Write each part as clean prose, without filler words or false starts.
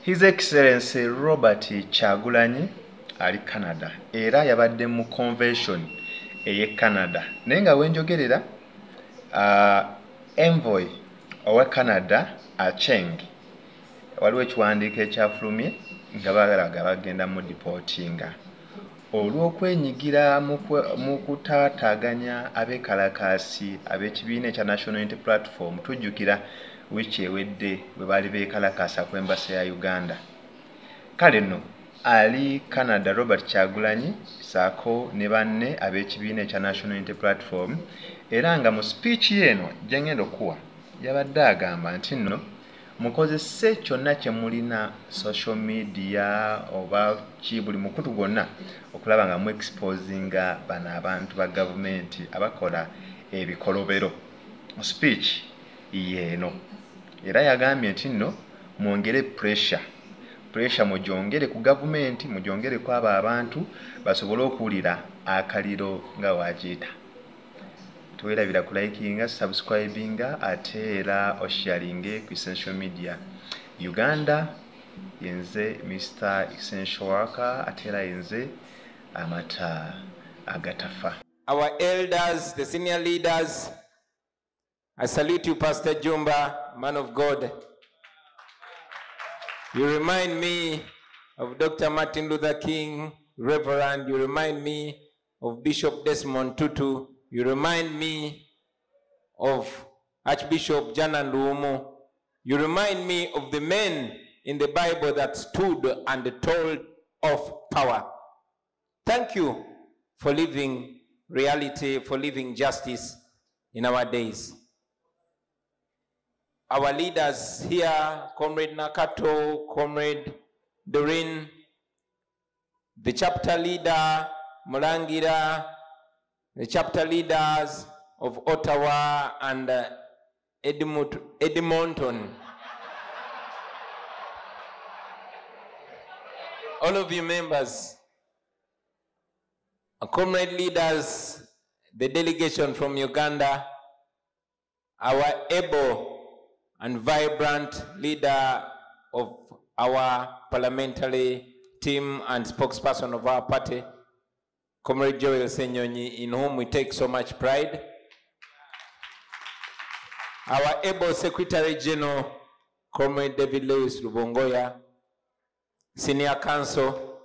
His Excellency Robert Kyagulanyi ali Canada era yabadde mu convention eye Canada naye nga wenjogerera envoy owa Canada Acheng waliwo ekiwandiiko ekyafulumye nga balaga bagenda mu deportinga olw'okwenyigira mu kutaataaganya abeekalakaasi ab'ekibiina ekya National Unity Platform. Tujjukira wiiki ewedde bwe baali beekalakaasa ku embasi ya Uganda. Kale nno ali Canada Robert Kyagulanyi saako ne banne ab'ekibiina ekya National Unity Platform era nga mu speech yeeno gye ngenda okuwa yabadde agamba nti nno mukozese kyonna kye mulina social media oba buli mukutu gwonna okulaba nga mu exposinga bano abantu ba gavumenti abakola ebikolobero. Speech yeeno era yagambye nti nno mwongere pressure mujongere ku gavumenti, mujongere ku abo abantu basobole okuwulira akaliro nga wagiyita. Tuwerabira ku likinga, subscribinga ate era osharinge ku Essential Media Uganda. Yenze Mr. Essential Worker ate era yenze amata agatafa. Our elders, the senior leaders, I salute you, Pastor Jumba, man of God. You remind me of Dr. Martin Luther King, Reverend. You remind me of Bishop Desmond Tutu. You remind me of Archbishop Jana Nduomo. You remind me of the men in the Bible that stood and told of power. Thank you for living reality, for living justice in our days. Our leaders here, Comrade Nakato, Comrade Doreen, the chapter leader, Mulangira, the chapter leaders of Ottawa and Edmonton. All of you members, comrade leaders, the delegation from Uganda, our able and vibrant leader of our parliamentary team and spokesperson of our party, Comrade Joel Senyonyi, in whom we take so much pride. Our able Secretary General, Comrade David Lewis Rubongoya, Senior Counsel,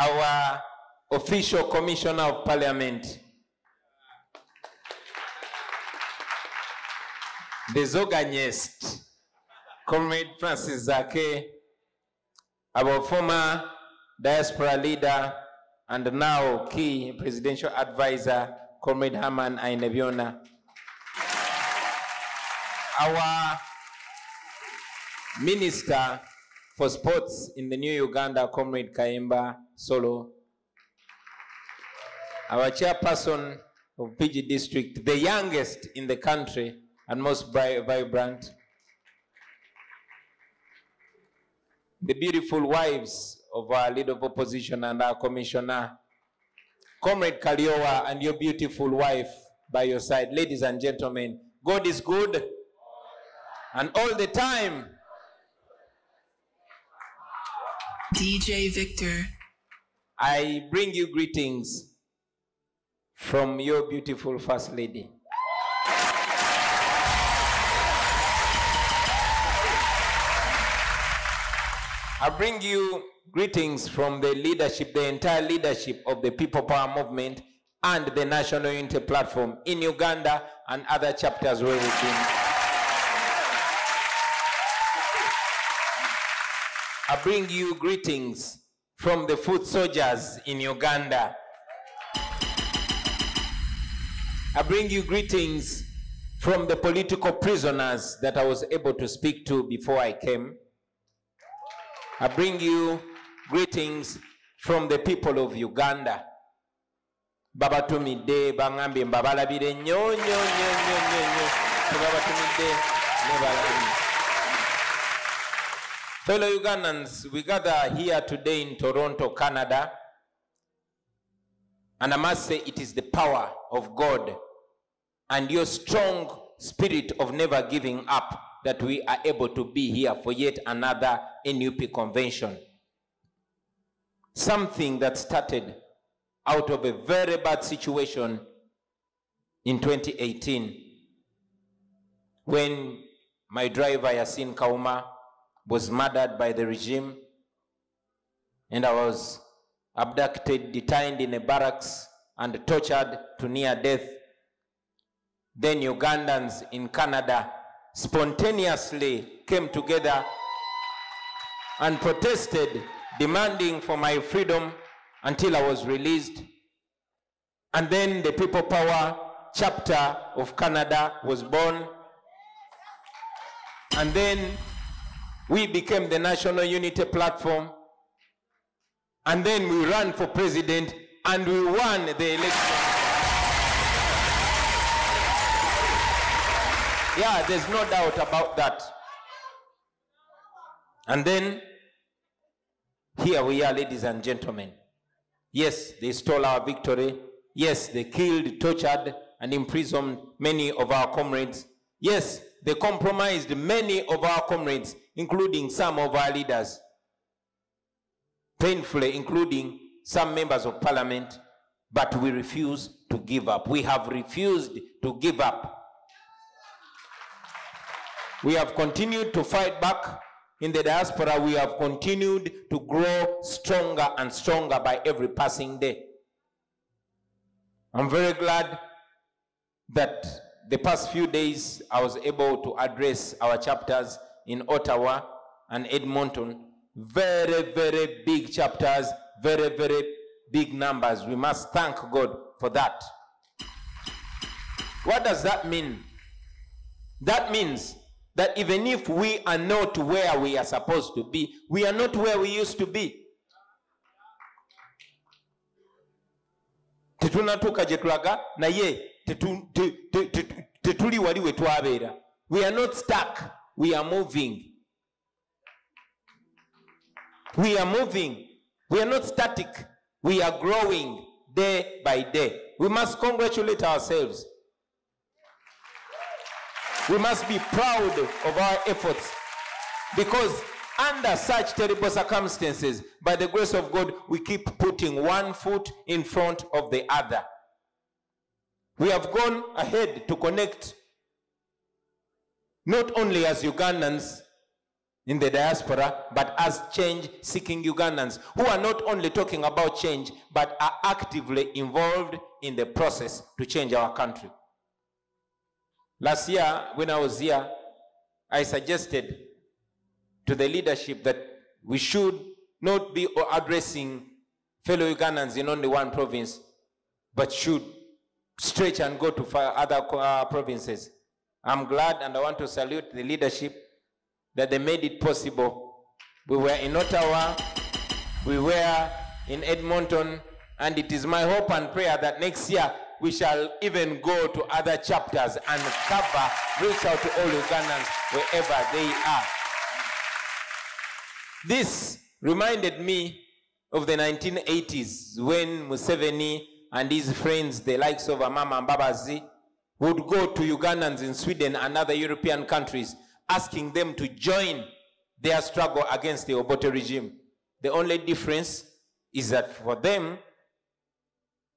our official Commissioner of Parliament, the Zoganyest, Comrade Francis Zake, our former diaspora leader and now key presidential advisor, Comrade Herman Ainebiona, our Minister for Sports in the New Uganda, Comrade Kaimba Solo, our chairperson of PG District, the youngest in the country and most vibrant, the beautiful wives of our leader of opposition and our commissioner, Comrade Kaliowa, and your beautiful wife by your side. Ladies and gentlemen, God is good and all the time. DJ Victor. I bring you greetings from your beautiful First Lady. I bring you greetings from the leadership, the entire leadership of the People Power Movement and the National Unity Platform in Uganda and other chapters where we've been. I bring you greetings from the foot soldiers in Uganda. I bring you greetings from the political prisoners that I was able to speak to before I came. I bring you greetings from the people of Uganda. Babatumide bangambe mbabalabire nyo. Babatumide nebalani. Fellow Ugandans, we gather here today in Toronto, Canada, and I must say it is the power of God and your strong spirit of never giving up that we are able to be here for yet another NUP convention. Something that started out of a very bad situation in 2018 when my driver Yasin Kauma was murdered by the regime, and I was abducted, detained in a barracks and tortured to near death. Then Ugandans in Canada spontaneously came together and protested, demanding for my freedom until I was released. And then the People Power chapter of Canada was born. And then we became the National Unity Platform. And then we ran for president and we won the election. Yeah, there's no doubt about that. And then, here we are, ladies and gentlemen. Yes, they stole our victory. Yes, they killed, tortured, and imprisoned many of our comrades. Yes, they compromised many of our comrades, including some of our leaders. Painfully, including some members of parliament. But we refuse to give up. We have refused to give up. We have continued to fight back. In the diaspora, we have continued to grow stronger and stronger by every passing day. I'm very glad that the past few days I was able to address our chapters in Ottawa and Edmonton. Very, very big chapters, very, very big numbers. We must thank God for that. What does that mean? That means that even if we are not where we are supposed to be, we are not where we used to be. Tetunatuka jetulaga na ye tetuli wali wetwabeera. We are not stuck. We are moving. We are moving. We are not static. We are growing day by day. We must congratulate ourselves. We must be proud of our efforts, because under such terrible circumstances, by the grace of God, we keep putting one foot in front of the other. We have gone ahead to connect not only as Ugandans in the diaspora, but as change-seeking Ugandans who are not only talking about change, but are actively involved in the process to change our country. Last year, when I was here, I suggested to the leadership that we should not be addressing fellow Ugandans in only one province, but should stretch and go to other provinces. I'm glad and I want to salute the leadership that they made it possible. We were in Ottawa, we were in Edmonton, and it is my hope and prayer that next year we shall even go to other chapters and reach out to all Ugandans wherever they are. This reminded me of the 1980s when Museveni and his friends, the likes of Amama and Babazi, would go to Ugandans in Sweden and other European countries, asking them to join their struggle against the Obote regime. The only difference is that for them,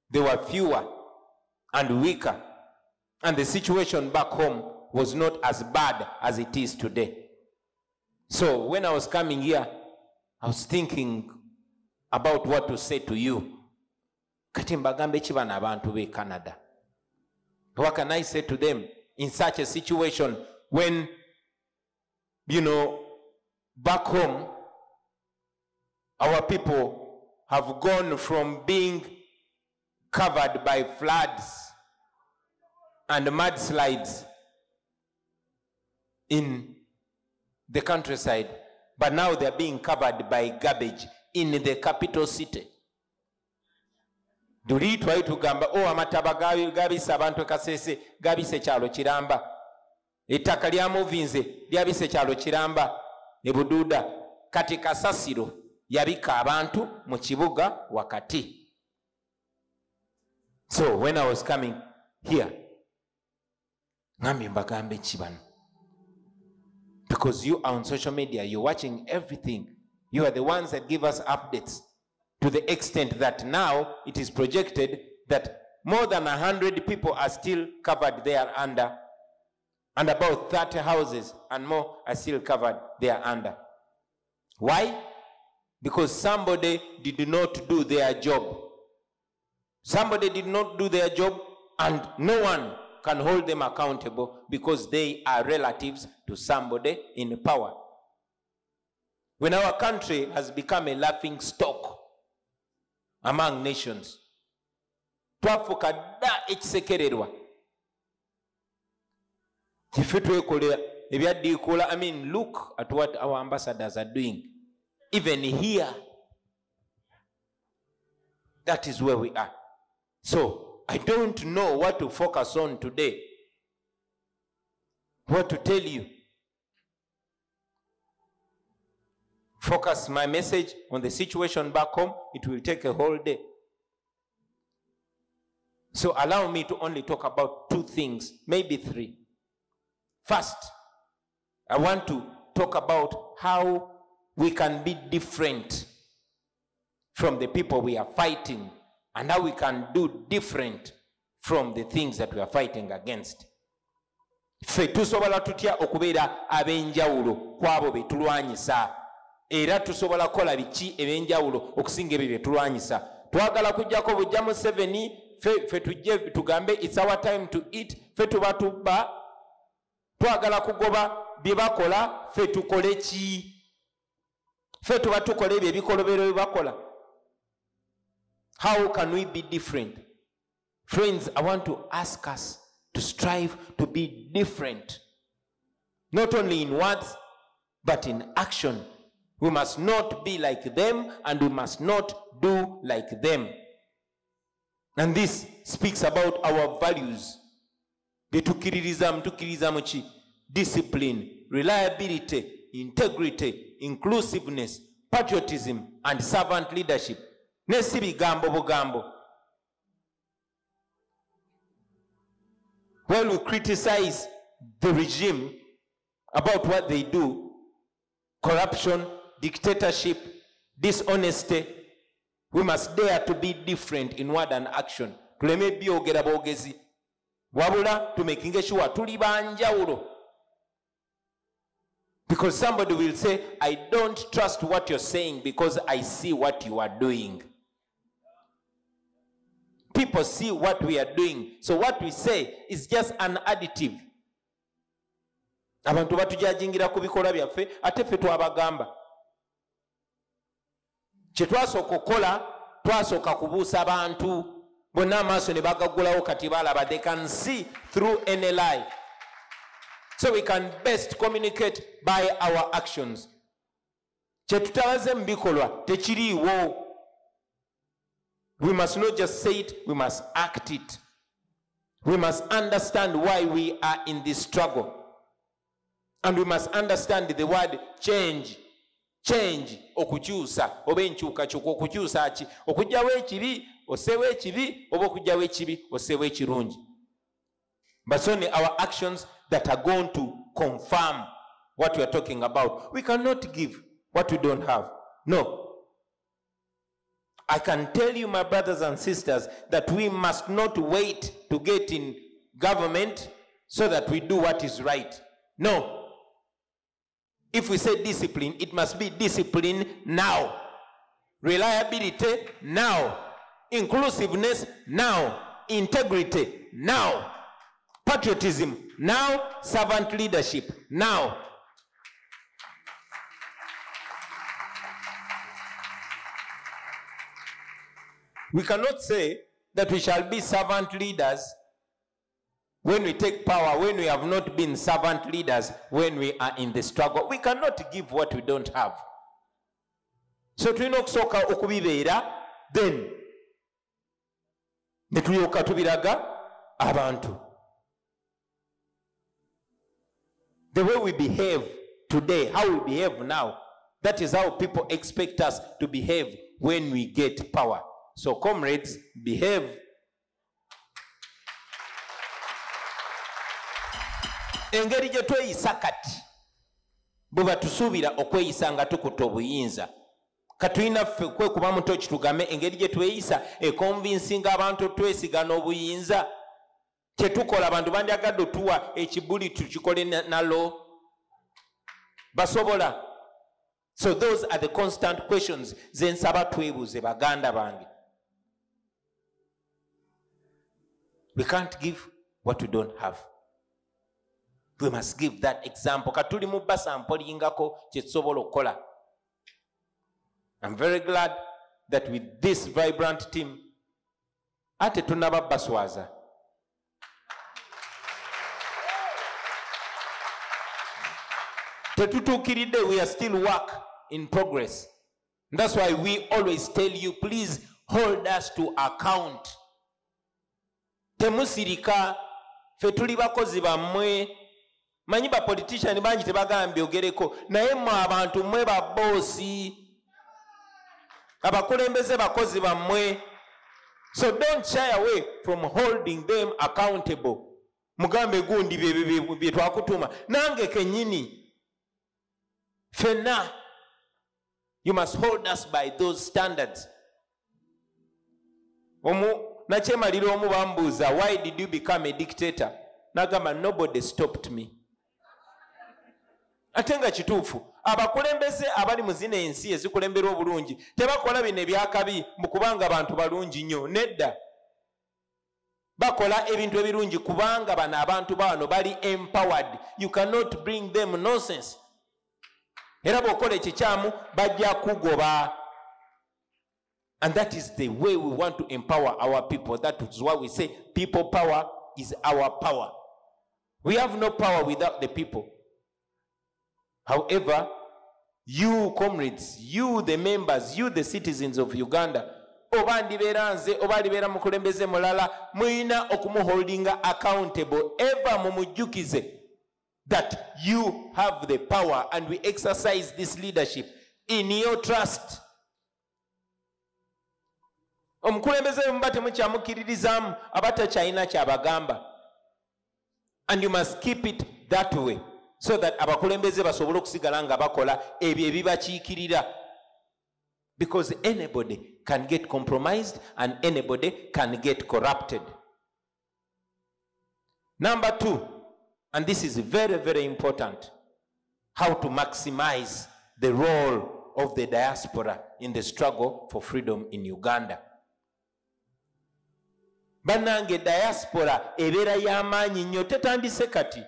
they were fewer and weaker, and the situation back home was not as bad as it is today. So when I was coming here, I was thinking about what to say to you. Kati mbagambe ki bano abantu b'e Canada? What can I say to them in such a situation when, you know, back home, our people have gone from being covered by floods and mudslides in the countryside, but now they're being covered by garbage in the capital city. Duli twali tugamba amataba gabise abantu Kasese gabise kyalo Kiramba, ettaka lya Muvinze lyabise kyalo Kiramba ne Bududa, kati Kasasiro yabika abantu mu kibuga wakati. So when I was coming here, ngambi mbagambe ki bano? Because you are on social media, you're watching everything. You are the ones that give us updates, to the extent that now it is projected that more than 100 people are still covered there under, and about 30 houses and more are still covered there under. Why? Because somebody did not do their job. Somebody did not do their job, and no one can hold them accountable because they are relatives to somebody in power. When our country has become a laughing stock among nations, twafuka dda ekisekererwa kife twekolera ebyaddiikula. I mean, look at what our ambassadors are doing. Even here, that is where we are. So I don't know what to focus on today, what to tell you. Focus my message on the situation back home. It will take a whole day. So allow me to only talk about 2 things, maybe 3. First, I want to talk about how we can be different from the people we are fighting, and how we can do different from the things that we are fighting against. Ffe tusobola tutya okubeera ab'enjawulo kwabo be tulwanyisa, era tusobola kola biki eb'enjawulo okusinga ebyo bye tulwanyisa. Twagala kujjako bujja mu 7, ffe tujje tugambe it's our time to eat, ffe tuba tubba, twagala kugoba bye bakola, ffe tukole ki? Ffe tuba tukola ebyo ebikolobero bye bakola. How can we be different? Friends, I want to ask us to strive to be different. Not only in words, but in action. We must not be like them, and we must not do like them. And this speaks about our values. Discipline, reliability, integrity, inclusiveness, patriotism, and servant leadership. Nesi bigambo bugambo. When we criticize the regime about what they do, corruption, dictatorship, dishonesty, we must dare to be different in word and action. Tuleme byogera bwogezi, wabula tumekinge sure tuli banjawulo. Because somebody will say, I don't trust what you're saying because I see what you are doing. People see what we are doing. So what we say is just an additive. Abantu batujajingira ku bikolwa byaffe ate ffe twabagamba. Kye twasooka okukola, twasooka kubuusa abantu. Bonna amaaso ne bagaggulawo kati balaba. They can see through any lie. So we can best communicate by our actions. Kye tutabaze mu bikolwa tekiriiwo. We must not just say it, we must act it. We must understand why we are in this struggle. And we must understand the word change. Change, okukyusa, oba enkyukakyuka, okukyusa ki? Okugyawo ekibi, oseewo ekibi, oba okugyawo ekibi, oseewo ekirungi. But it's only our actions that are going to confirm what we are talking about. We cannot give what we don't have. No. I can tell you, my brothers and sisters, that we must not wait to get in government so that we do what is right. No. If we say discipline, it must be discipline now. Reliability now. Inclusiveness now. Integrity now. Patriotism now. Servant leadership now. We cannot say that we shall be servant leaders when we take power, when we have not been servant leaders, when we are in the struggle. We cannot give what we don't have. So tulina okusooka okubibeera, then ne tulyoka tubiraga abantu. The way we behave today, how we behave now, that is how people expect us to behave when we get power. So comrades, behave. Engeri gye tweyisa kati bwe batusuubira okweyisa nga tukutte obuyinza katulina ffe kwekuba muto kitugambe engeri gye tweyisa ekonvinsinga abantu twesigana obuyinza kyetukola abantu bandyagadde otuwa ekibuli tukikole nalo basobola. So those are the constant questions zensaba twebuuze baganda bange. We can't give what we don't have. We must give that example. Katuli mu basampolingako kye tusobola okukola. I'm very glad that with this vibrant team ate tunaba baswaza. Tetutukiridde, we are still work in progress. And that's why we always tell you, please hold us to account. Temusirika fe tuli bakozi bammwe. Manyi ba politician bangi tebagambye ogereko naye mwe abantu mwe ba bossi abakulembeze bakozi bammwe. So don't shy away from holding them accountable. Mugambe gundi bye twakutuma nange kenyini fena. You must hold us by those standards. Nachemalira omu bambuuza, why did you become a dictator? Nagamba, nobody stopped me. Atenga kituufu abakulembeze abali mu zino ensi ezikulembera obulungi tebakola bino ebyakabi mu kubanga abantu balungi nnyo. Nedda, bakola ebintu ebirungi kubanga bano abantu bano bali empowered. You cannot bring them nonsense. Era bw'okola ekikyamu bajja kugoba. And that is the way we want to empower our people. That is why we say people power is our power. We have no power without the people. However, you comrades, you the members, you the citizens of Uganda, oba ndibeera nze oba alibeera mukulembeze mulala, muyina okumuholdinga accountable. Ever mumujjukize that you have the power and we exercise this leadership in your trust. Omukulembeze mba temukyamukiririzamu abatakyalina kyabagamba. And you must keep it that way so that abakulembeze basobole okusigala nga bakola ebyo ebibakiikirira. Because anybody can get compromised and anybody can get corrupted. Number 2, and this is very, very important, how to maximize the role of the diaspora in the struggle for freedom in Uganda. Banange diaspora ebeera y'amaanyi nnyo tetandise kati.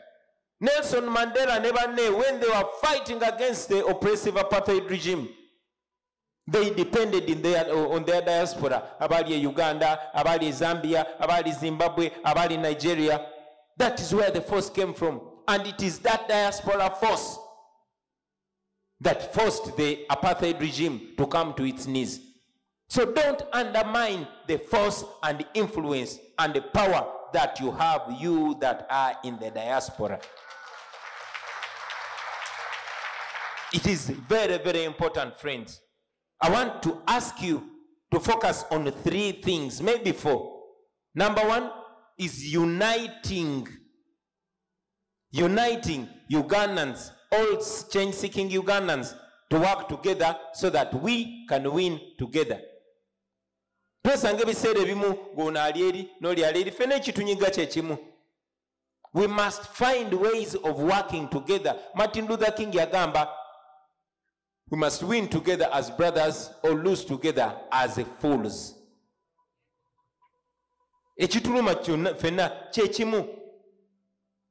Nelson Mandela ne banne, when they were fighting against the oppressive apartheid regime, they depended on their diaspora. Abali Uganda, abali Zambia, abali Zimbabwe, abali Nigeria. That is where the force came from. And it is that diaspora force that forced the apartheid regime to come to its knees. So don't undermine the force and influence and the power that you have, you that are in the diaspora. It is very, very important, friends. I want to ask you to focus on 3 things, maybe 4. Number 1 is uniting Ugandans, all change-seeking Ugandans, to work together so that we can win together. Twesange biseera ebimu g'ono ali eri n'oli ali eri, ffenna ekitunyiga kye kimu. We must find ways of working together. Martin Luther King yagamba, we must win together as brothers or lose together as fools. Ekituluma kyonna ffenna kye kimu.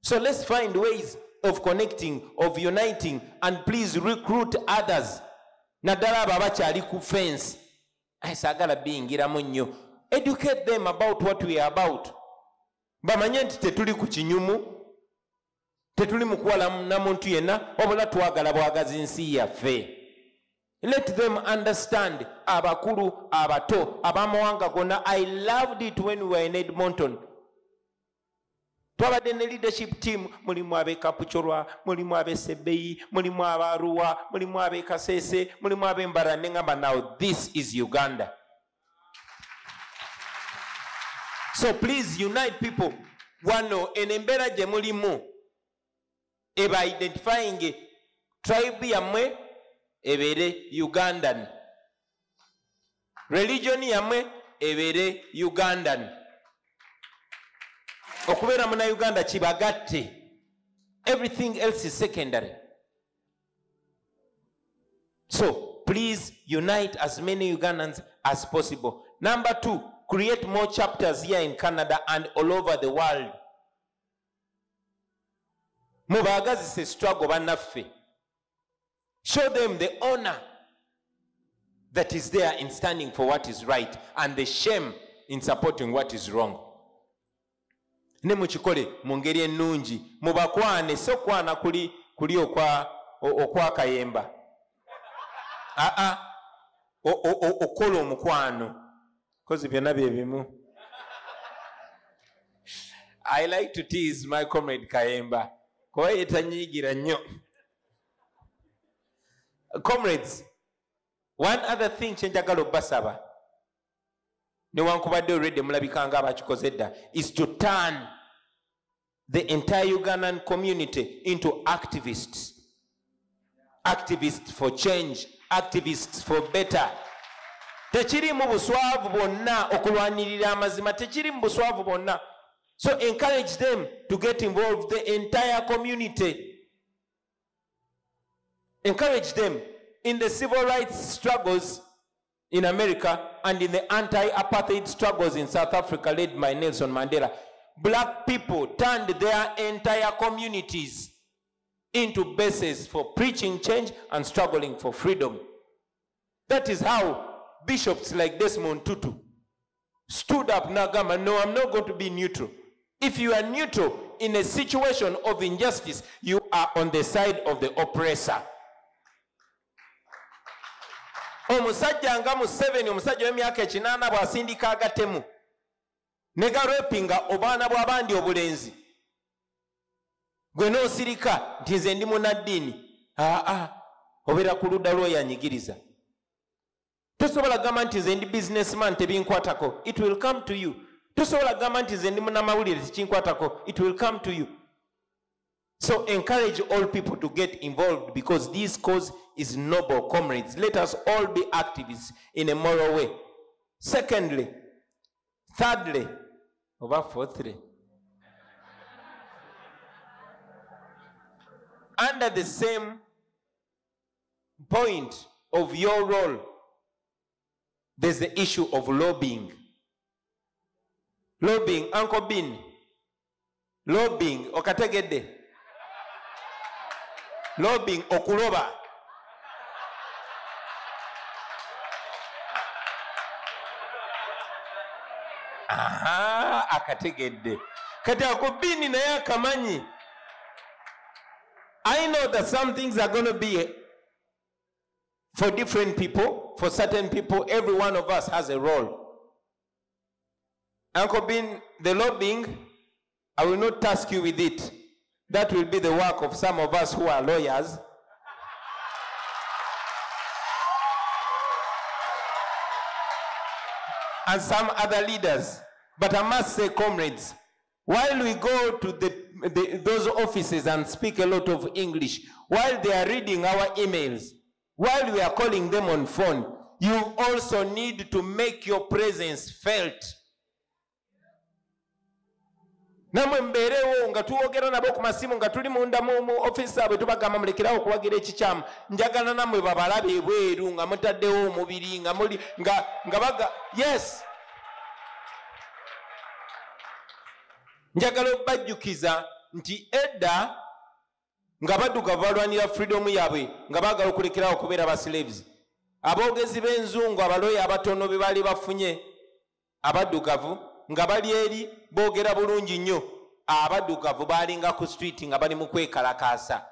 So let's find ways of connecting, of uniting, and please recruit others. Naddala abo abakyali ku fence. Saagala biyingiramu nnyo. Educate them about what we are about. Bamanye nti tetuli ku kinyumu, tetuli mu kuwala muntu yenna, wabula twagala bwagazi nsi yaffe. Let them understand, abakulu, abato, abamawanga gonna. I loved it when we were in Edmonton. Twabadde ne leadership team, mulimu ab'e Kapuchorwa, mulimu ab'e Sebeyi, mulimu ab'Arua, mulimu ab'e Kasese, mulimu ab'e Mbarara. Ngamba, now this is Uganda. So please unite people. Wano enembeera gye mulimu eba identifying tribe yammwe ebere Ugandan, religion yammwe ebere Ugandan. Okubeera muna Uganda kibagatte. Everything else is secondary. So please unite as many Ugandans as possible. Number 2, create more chapters here in Canada and all over the world. Mubagazise struggle bannaffe. Show them the honor that is there in standing for what is right and the shame in supporting what is wrong. Ne mukikole mu ngeri ennungi, mubakwane, so kwana kuli okwa kayemba. Okola omukwano, kozi byonna bye bimu. I like to tease my comrade Kayemba kuba yetanyiigira nnyo. Comrades, one other thing kyenjagala obbasaba, newankubadde already mulabikanga abakikoze edda, is to turn the entire Ugandan community into activists. Activists for change, activists for better. Tekiri mu buswavu bonna okulwanirira amazima, tekiri mu buswavu bonna. So encourage them to get involved, the entire community. Encourage them in the civil rights struggles in America and in the anti-apartheid struggles in South Africa led by Nelson Mandela. Black people turned their entire communities into bases for preaching change and struggling for freedom. That is how bishops like Desmond Tutu stood up. Nagama, no, I'm not going to be neutral. If you are neutral in a situation of injustice, you are on the side of the oppressor. Omusajja nga Museveni, omusajja w'emyaka 8 bw'asindika agatemu ne garepinga obaana bw'abandi obulenzi, gwe n'osirika nti nze ndi munnaddiini, obeera ku ludda lw'oyanyigiriza. Tosobola gamba nti nze ndi businessman tebinkwatako, it will come to you. Tosobola gamba nti nze ndi munnamawulire tekinkwatako, it will come to you. So encourage all people to get involved because this cause is noble, comrades. Let us all be activists in a moral way. Secondly, thirdly, over fourthly, under the same point of your role, there's the issue of lobbying. Lobbying, Uncle Bin. Lobbying, okategedde. Lobbying, okuloba. Akategedde. Kati ako Bin naye akamanyi. I know that some things are going to be for different people, for certain people. Every one of us has a role. Uncle Bin, the lobbying, I will not task you with it. That will be the work of some of us who are lawyers. And some other leaders. But I must say, comrades, while we go to those offices and speak a lot of English, while they are reading our emails, while we are calling them on phone, you also need to make your presence felt. Namwe mbeerewo nga tuwogera nabo ku masimu nga tuli munda mu office abwe tubagamba mulekerawo okuwagira ekikyamu, njagala namwe babalabe ebweru nga mutaddewo omubiri nga muli nga baga, yes, njagala okubajjukiza nti edda nga baddugavu balwanira freedom yaabwe nga baagala okulekerawo okubeera ba slaves. Aboogezi b'enzungu abaloya abatono be baali bafunye abaddugavu nga bali eri boogera bulungi nnyo, abaddugavu baalinga ku street nga bali mu kwekalakaasa,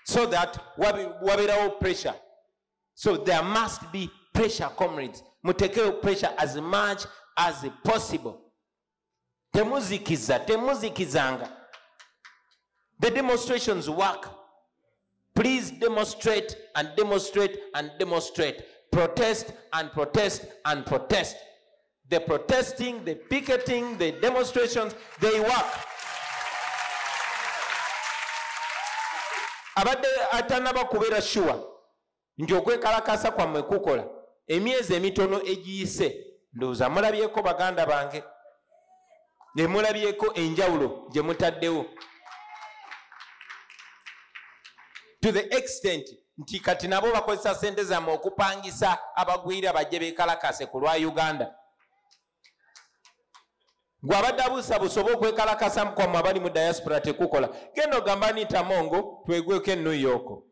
so that wabeerawo pressure. So there must be pressure, comrades. Mutekewo pressure as much as possible. Temuzikizanga. The demonstrations work. Please demonstrate and demonstrate and demonstrate. Protest and protest and protest. The protesting, the picketing, the demonstrations, they work. abadde atanaba kubeera sure nti okwekalakasa kwammwe kukola emyezi emitono egiyise ndowooza mulabyeko baganda bange ne mulabyeko enjawulo gye mutaddewo to the extent nti kati nabo bakozesa sente zammwe okupangisa abagwira bajje beekalakase ku lwa Uganda. Gwe abadde abuusabuusa okwekalakasa kwammwe abali mu diaspora tekukola genda ogamba ni Tamongo twegweko e New York